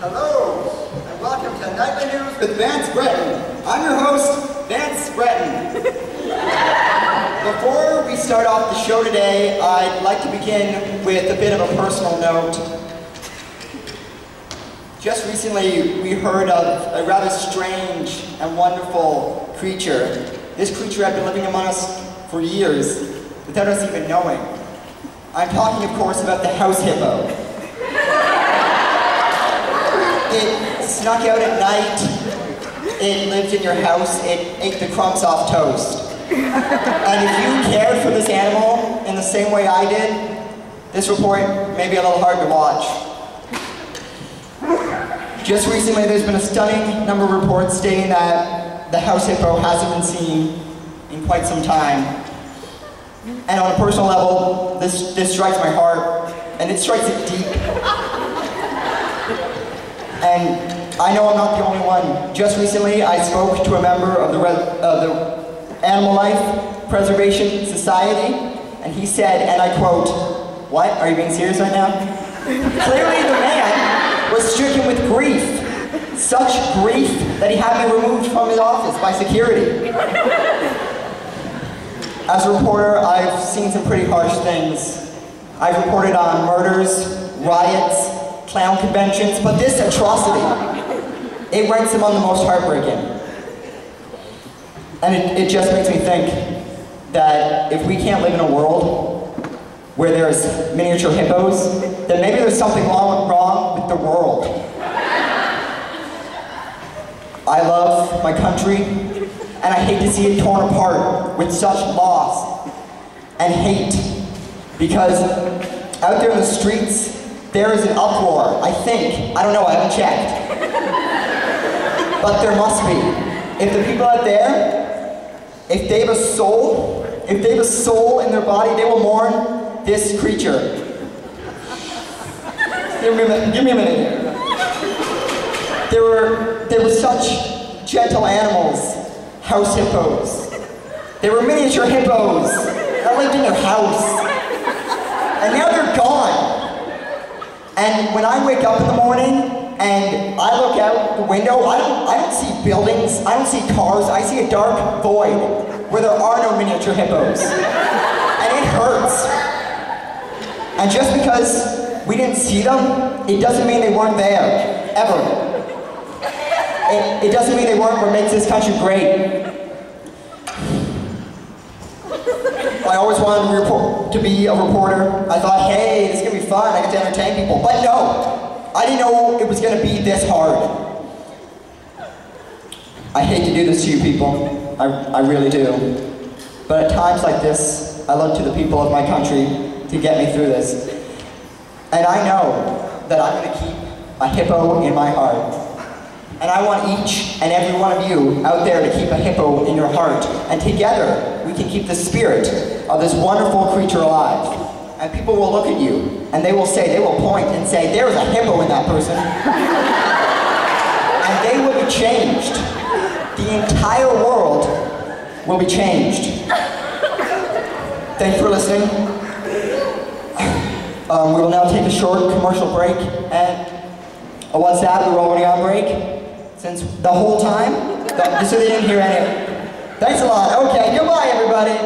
Hello, and welcome to Nightly News with Vance Breton. I'm your host, Vance Breton. Before we start off the show today, I'd like to begin with a bit of a personal note. Just recently, we heard of a rather strange and wonderful creature. This creature had been living among us for years without us even knowing. I'm talking, of course, about the house hippo. It snuck out at night, it lived in your house, it ate the crumbs off toast. And if you cared for this animal in the same way I did, this report may be a little hard to watch. Just recently there's been a stunning number of reports stating that the house hippo hasn't been seen in quite some time. And on a personal level, this strikes my heart, and it strikes it deep. And I know I'm not the only one. Just recently, I spoke to a member of the Animal Life Preservation Society, and he said, and I quote, "What? Are you being serious right now?" Clearly the man was stricken with grief. Such grief that he had me removed from his office by security. As a reporter, I've seen some pretty harsh things. I've reported on murders, riots, clown conventions, but this atrocity, it ranks among the most heartbreaking. And it just makes me think that if we can't live in a world where there's miniature hippos, then maybe there's something wrong with the world. I love my country, and I hate to see it torn apart with such loss and hate, because out there in the streets, there is an uproar, I think. I don't know, I haven't checked. But there must be. If the people out there, if they have a soul in their body, they will mourn this creature. Give me a minute here. They were such gentle animals, house hippos. They were miniature hippos that lived in your house. And now they're gone. And when I wake up in the morning and I look out the window, I don't see buildings, I don't see cars, I see a dark void where there are no miniature hippos. And it hurts. And just because we didn't see them, it doesn't mean they weren't there, ever. It doesn't mean they weren't what makes this country great. I always wanted to be a reporter. I thought, hey, this is gonna be fun, I get to entertain people. But no, I didn't know it was gonna be this hard. I hate to do this to you people, I really do. But at times like this, I look to the people of my country to get me through this. And I know that I'm gonna keep a hippo in my heart. And I want each and every one of you out there to keep a hippo in your heart. And together, we can keep the spirit of this wonderful creature alive. And people will look at you, and they will point and say, there's a hippo in that person. And they will be changed. The entire world will be changed. Thanks for listening. We will now take a short commercial break. And what's that? We're already on break? Since the whole time? Just so they didn't hear any. Thanks a lot. Okay, goodbye everybody.